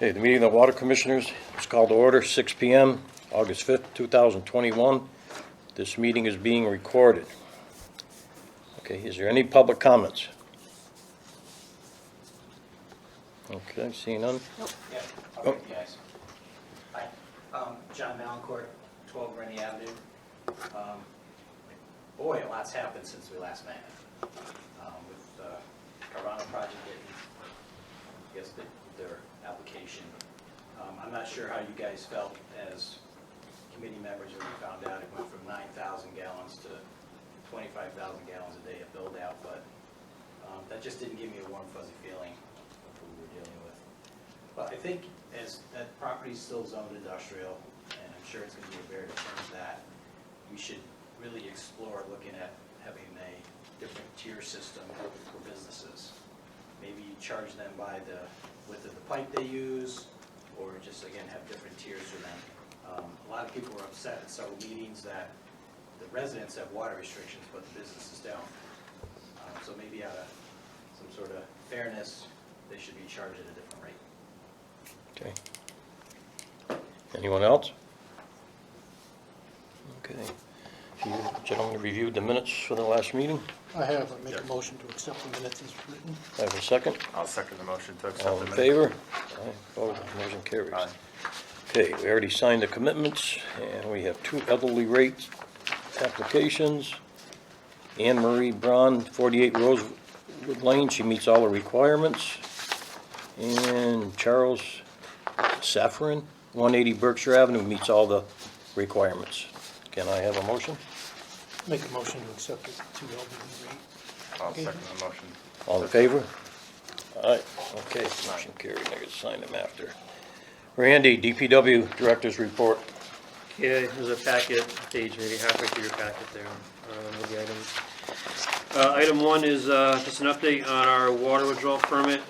Okay, the meeting of the Water Commissioners is called to order, 6 p.m., August 5th, 2021. This meeting is being recorded. Okay, is there any public comments? Okay, seeing none. Nope. Yeah, Oh. okay, guys. Hi, John Malincourt, 12 Rennie Avenue. Boy, a lot's happened since we last met. With the Carvana project getting, I guess, their application. I'm not sure how you guys felt as committee members when you found out it went from 9,000 gallons to 25,000 gallons a day of build out, but that just didn't give me a warm fuzzy feeling of who we were dealing with. But I think as that property's still zoned industrial, and I'm sure it's going to be a very different that, we should really explore looking at having a different tier system for businesses. Maybe charge them by the width of the pipe they use, or just again have different tiers for them. A lot of people were upset at several meetings that the residents have water restrictions, but the businesses don't. So maybe out of some sort of fairness, they should be charged at a different rate. Okay. Anyone else? Okay. If you gentlemen reviewed the minutes for the last meeting, I have, I make a motion to accept the minutes as written. I have a second. I'll second the motion to accept All the in minutes. favor? Aye. Opposed? Motion carries. Aye. Okay, we already signed the commitments, and we have 2 elderly rate applications. Anne Marie Braun, 48 Rosewood Lane, she meets all the requirements. And Charles Safran, 180 Berkshire Avenue, meets all the requirements. Can I have a motion? Make a motion to accept the 2 elderly rate. I'll second the motion. All in favor? Aye, okay, motion carried, I can sign them after. Randy, DPW Director's Report. Yeah, there's a packet, page maybe halfway through your packet there, with the items. Item 1 is just an update on our water withdrawal permit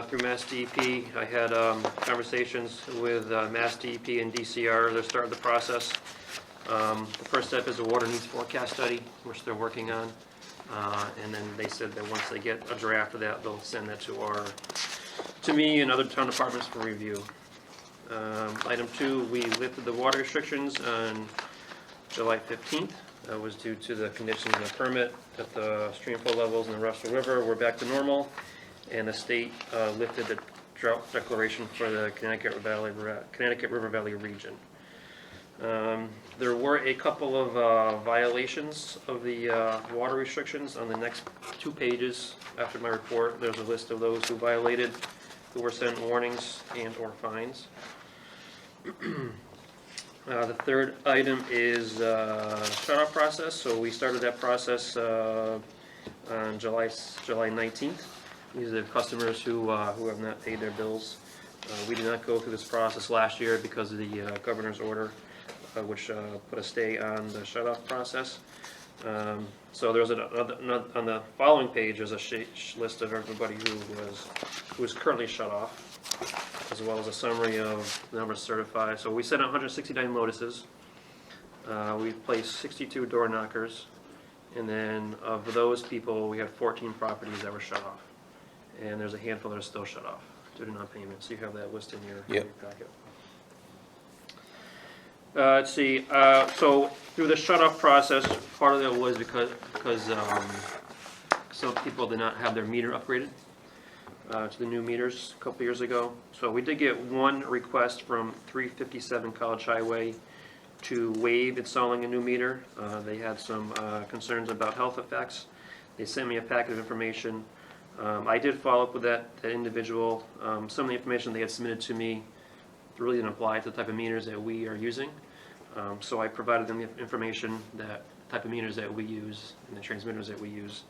through Mass DEP. I had conversations with Mass DEP and DCR. They're starting the process. The first step is a water needs forecast study, which they're working on. And then they said that once they get a draft of that, they'll send that to me and other town departments for review. Item 2, we lifted the water restrictions on July 15th. That was due to the conditions in the permit that the stream flow levels in the Russell River were back to normal, and the state lifted the drought declaration for the Connecticut River Valley region. There were a couple of violations of the water restrictions on the next 2 pages after my report. There's a list of those who violated, who were sent warnings and or fines. The third item is shut-off process. So we started that process on July 19th. These are customers who have not paid their bills. We did not go through this process last year because of the governor's order, which put a stay on the shut-off process. So there's on the following page, there's a list of everybody who is currently shut off, as well as a summary of the numbers certified. So we sent out 169 notices. We've placed 62 door knockers, and then of those people, we had 14 properties that were shut off, and there's a handful that are still shut off due to non-payment. So you have that list in your packet. Let's see. So through the shut-off process, part of it was because some people did not have their meter upgraded to the new meters a couple years ago. So we did get one request from 357 College Highway to waive installing a new meter. They had some concerns about health effects. They sent me a packet of information. I did follow up with that individual. Some of the information they had submitted to me really didn't apply to the type of meters that we are using. So I provided them the information, that type of meters that we use and the transmitters that we use.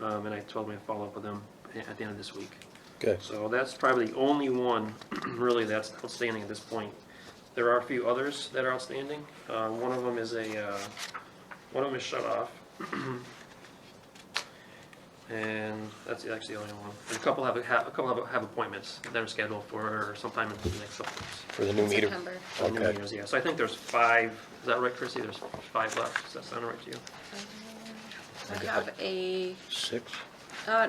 And I told them to follow up with them at the end of this week. Okay. So that's probably the only one really that's outstanding at this point. There are a few others that are outstanding. One of them is shut off. And that's actually the only one. And a couple have appointments that are scheduled for sometime in the next couple weeks. For the new meter? September. For the new Okay. meters, yeah. So I think there's 5. Is that right, Chrissy? There's 5 left. Does that sound right to you? I have a, 6?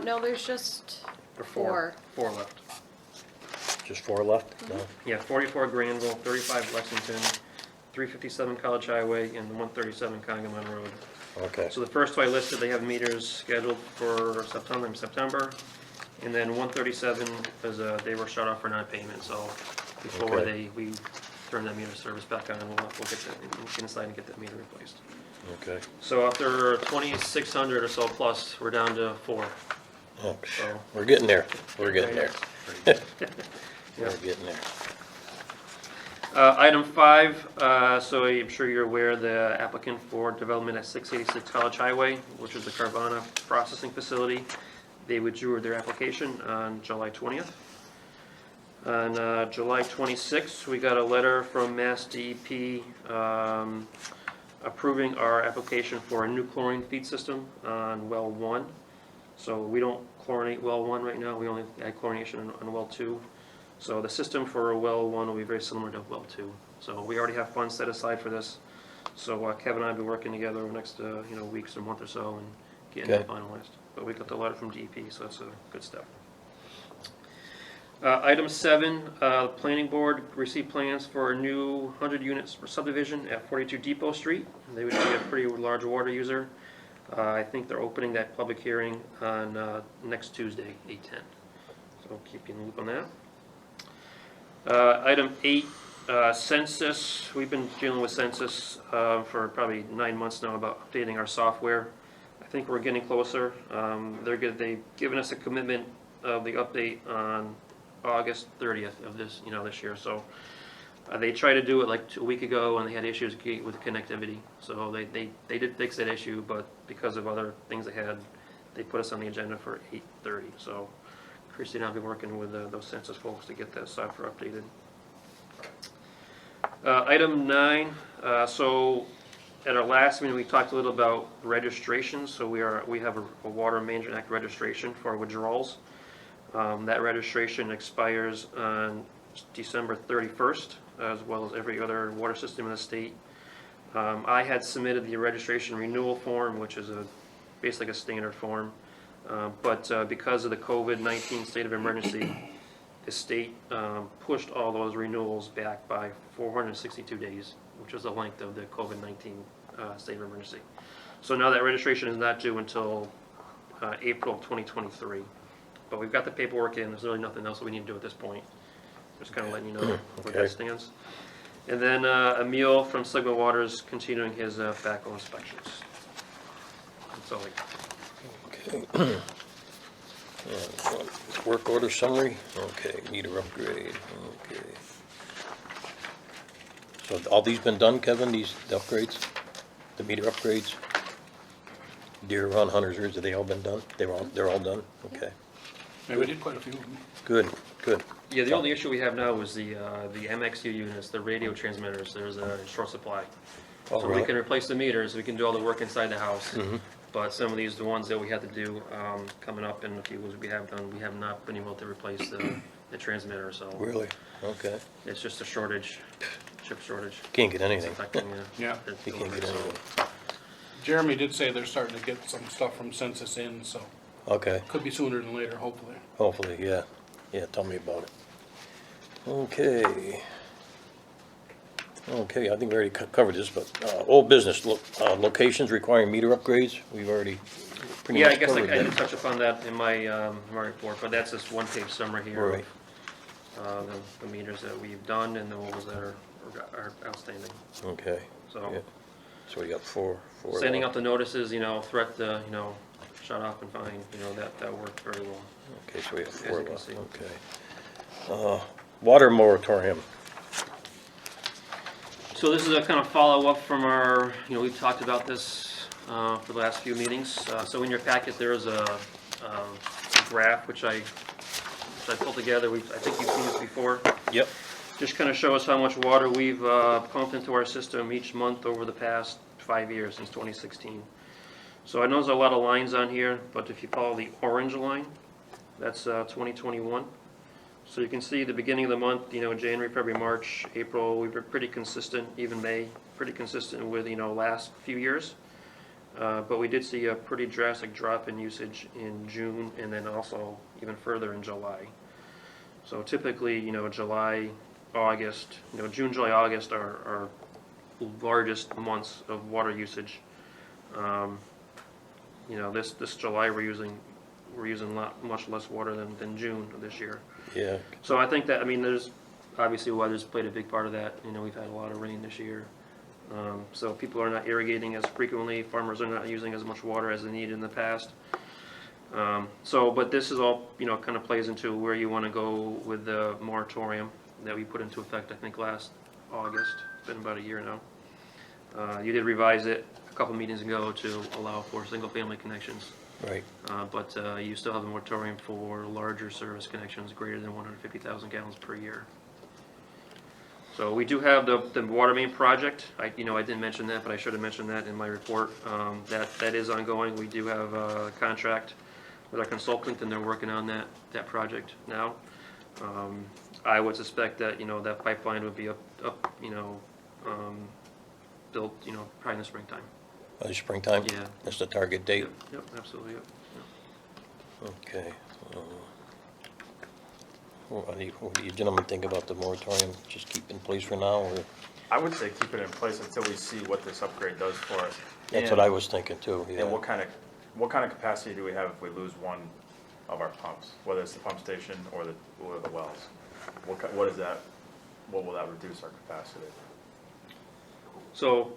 no, there's just Or 4? 4. 4 left. Just 4 left? No? Yeah, 44 Granville, 35 Lexington, 357 College Highway, and 137 Congamon Road. Okay, So the first two I listed, they have meters scheduled for September, and then 137 is, they were shut off for non-payment, so before Okay. we turn that meter service back on, we'll get that, we'll get inside and get that meter replaced. okay. So after 2,600 or so plus, we're down to 4. Oh, So- We're getting there. We're getting there. Yeah. We're getting there. Item 5, so I'm sure you're aware, the applicant for development at 686 College Highway, which is the Carvana processing facility, they withdrew their application on July 20th. On July 26th, we got a letter from Mass DEP approving our application for a new chlorine feed system on well 1. So we don't chlorinate well 1 right now, we only add chlorination on well 2. So the system for well 1 will be very similar to well 2. So we already have funds set aside for this. So Kevin and I have been working together over the next weeks or month or so and getting that Okay. finalized. But we got the letter from DEP, so that's a good step. Item 7, the planning board received plans for a new 100 units subdivision at 42 Depot Street. They would be a pretty large water user. I think they're opening that public hearing on next Tuesday, 8/10. So keep you in the loop on that. Item 8, census. We've been dealing with census for probably 9 months now about updating our software. I think we're getting closer. They've given us a commitment of the update on August 30th of this year. So they tried to do it like a week ago, and they had issues with connectivity. So they did fix that issue, but because of other things they had, they put us on the agenda for 8:30. So Christy and I have been working with those census folks to get that software updated. Item 9, so at our last meeting, we talked a little about registration. So we have a Water Management Act registration for withdrawals. That registration expires on December 31st, as well as every other water system in the state. I had submitted the registration renewal form, which is basically a standard form. But because of the COVID-19 state of emergency, the state pushed all those renewals back by 462 days, which is the length of the COVID-19 state of emergency. So now that registration is not due until April of 2023. But we've got the paperwork in. There's really nothing else that we need to do at this point. Just kind of letting you know where that stands. And then Emil from Sigma Waters continuing his backhoe inspections. That's all I got. Okay. And work order summary, okay, meter upgrade, okay. So have all these been done, Kevin, the upgrades, the meter upgrades? Deer Run, Hunter's Ridge, have they all been done? They're all done? Okay, Yeah, we did quite a few of them. good, good. Yeah, the only issue we have now is the MXU units, the radio transmitters. There's a short supply. Oh, So we really? can replace the meters, we can do all the work inside the house. Mhm. But some of these, the ones that we have to do coming up in a few weeks we have done, we have not been able to replace the transmitter, so Really? Okay. it's just a shortage, chip shortage. Can't get It's anything. affecting, Yeah. the You can't get delivery, so- anything. Jeremy did say they're starting to get some stuff from census in, so Okay, could be sooner than later, hopefully. hopefully, yeah. Yeah, tell me about it. Okay. Okay, I think we already covered this, but old business, locations requiring meter upgrades, we've already pretty Yeah, I much guess I covered didn't that. touch upon that in my report, but that's just one-page summary here Right. of the meters that we've done and the ones that are outstanding. Okay, So yeah. So we got four. sending left. out the notices, threat to, shut off and fine, that worked very well. Okay, so we have As four you can left, see. okay. Water moratorium, So this is a kind of follow-up from our, we've talked about this for the last few meetings. So in your packet, there is a graph which I pulled together. I think you've seen this before. yep, Just kind of show us how much water we've pumped into our system each month over the past 5 years, since 2016. So I know there's a lot of lines on here, but if you follow the orange line, that's 2021. So you can see the beginning of the month, January, February, March, April, we were pretty consistent, even May, pretty consistent with, last few years. But we did see a pretty drastic drop in usage in June and then also even further in July. So typically, July, August, June, July, August are our largest months of water usage. This July we're using much less water than June of this year. Yeah, So I think that, there's, obviously weather's played a big part of that. We've had a lot of rain this year. So people are not irrigating as frequently, farmers are not using as much water as they needed in the past. But this is all, kind of plays into where you want to go with the moratorium that we put into effect, I think, last August. It's been about a year now. You did revise it a couple meetings ago to allow for single-family connections. right. But you still have a moratorium for larger service connections greater than 150,000 gallons per year. So we do have the water main project. I didn't mention that, but I should have mentioned that in my report. That is ongoing. We do have a contract with our consultant, and they're working on that project now. I would suspect that that pipeline would be up built probably in the springtime. By the springtime? Yeah. That's the target date? Yep, absolutely. Yep. Okay. What do you gentlemen think about the moratorium? Just keep in place for now, or? I would say keep it in place until we see what this upgrade does for us. That's what I was thinking too, yeah. And what kind of capacity do we have if we lose one of our pumps, whether it's the pump station or the wells? What is that? What will that reduce our capacity? So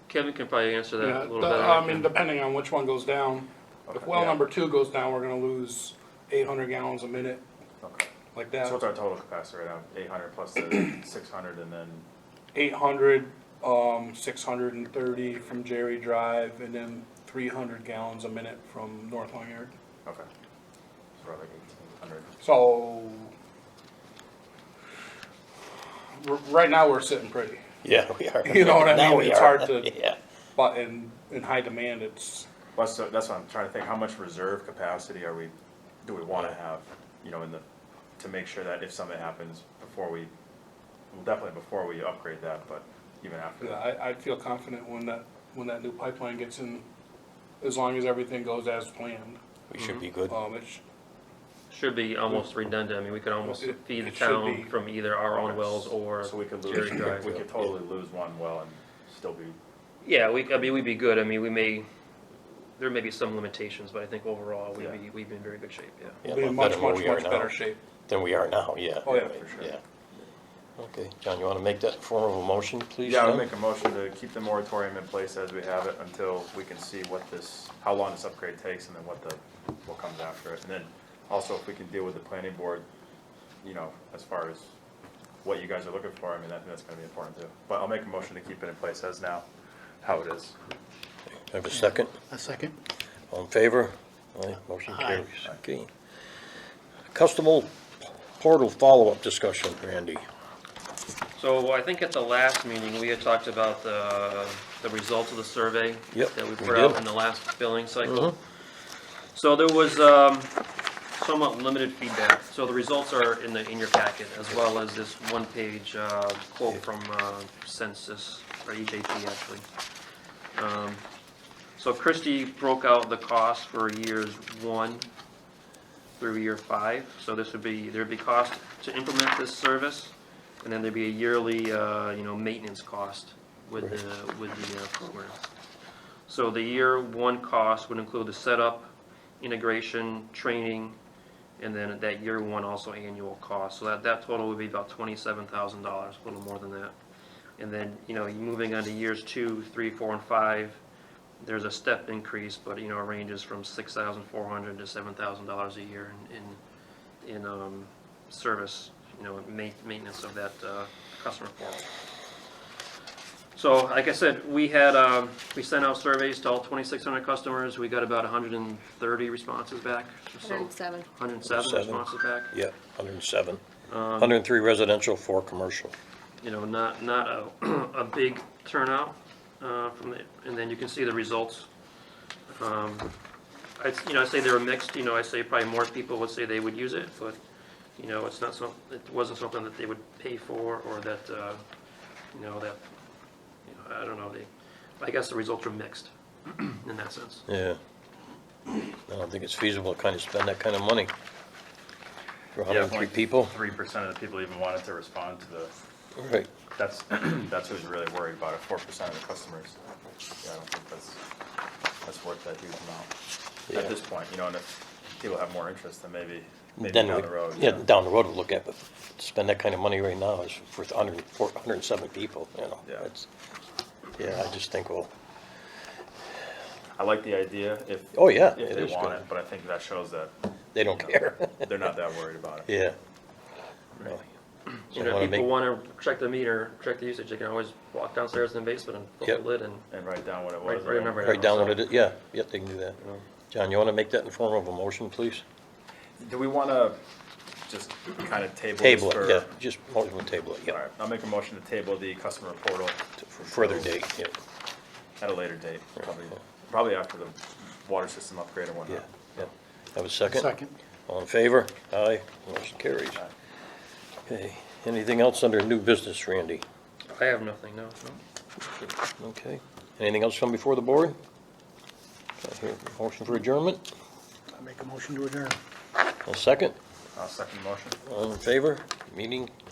Kevin can probably answer that Yeah, a little better. depending on which one goes down. If Okay, well yeah. number 2 goes down, we're gonna lose 800 gallons a minute, Okay. like So that. what's our total capacity right now? 800 plus the 600 and then, 800, 630 from Jerry Drive, and then 300 gallons a minute from North Long Yard. okay. So we're like 1,800. So, right now we're sitting pretty, Yeah, we are. You know what I Now mean? we It's are. hard to- Yeah, but in high demand, it's, Well, so that's what I'm trying to think. How much reserve capacity do we want to have, to make sure that if something happens definitely before we upgrade that, but even after yeah, that. I'd feel confident when that new pipeline gets in, as long as everything goes as planned. we should be good. Should be almost redundant. We could almost It- feed the it should town be. from either our own wells or So we could Jerry lose, Drive. we could totally lose one well and still be, Yeah, we'd be good. There may be some limitations, but I think overall Yeah. we'd be in very good shape, yeah. Yeah, We'll be a in lot much, better than much, we are much now. better shape. Than we are now, yeah. Oh, yeah. for sure. Yeah. Okay, John, you want to make that in form of a motion, please? Yeah, I would then? make a motion to keep the moratorium in place as we have it until we can see how long this upgrade takes and then what comes after it. And then also if we can deal with the planning board, as far as what you guys are looking for, I think that's gonna be important too. But I'll make a motion to keep it in place as now, how it is. Have a second? A second. All in favor? Aye, motion carries. Okay. Customable portal follow-up discussion, Randy. So I think at the last meeting, we had talked about the results of the survey Yep, that we we put out did. in the last billing cycle. Mhm. So there was somewhat limited feedback. So the results are in your packet, as well as this one-page quote from Census, or EJP actually. So Christie broke out the cost for years 1 through year 5. So there'd be cost to implement this service, and then there'd be a yearly, maintenance cost with the program. So the year 1 cost would include the setup, integration, training, and then that year 1 also annual cost. So that total would be about $27,000, a little more than that. And then, moving on to years 2, 3, 4, and 5, there's a step increase, but it ranges from $6,400 to $7,000 a year in service, maintenance of that customer portal. So, like I said, we sent out surveys to all 2,600 customers. We got about 130 responses back. So 107. 107 responses back. Yeah, 107. 103 residential, 4 commercial. Not a big turnout and then you can see the results. I'd say they were mixed. I'd say probably more people would say they would use it, but it's not it wasn't something that they would pay for, or that I don't know. I guess the results were mixed in that sense. Yeah. I don't think it's feasible to kind of spend that kind of money. for Yeah, 103 only people? 3% of the people even wanted to respond to the, Right. that's who's really worried about it, 4% of the customers. Yeah, I don't think that's worth that huge Yeah. amount. At this point, you know, and if people have more interest, then maybe Then down we- the road. Yeah, down the road we'll look at, but to spend that kind of money right now is for 107 people, you know. Yeah. That's- Yeah, I just think, well, I like the idea if. Oh, yeah, If it they is want good. it, but I think that shows that they don't care. they're not that worried about it. Yeah. No. So You I know, wanna people make- wanna check the meter, check the usage, they can always walk downstairs in the basement and flip Yep. the lid and And write down what it write was. a number. Write down what So- it is, yeah, yep, they can do that. John, you wanna make that in form of a motion, please? Do we wanna just kind of table this Table for? it, yeah, just motion to table it, All yeah, right, I'll make a motion to table the customer portal for further date, yeah, at a later date, probably after the water system upgrade and yeah, whatnot. yeah. Have a second? Second. All in favor? Aye, motion carries. Okay, anything else under new business, Randy? I have nothing, no. Okay, anything else come before the board? I hear a motion for adjournment, I make a motion to adjourn. a second, I'll second the motion. all in favor? Meeting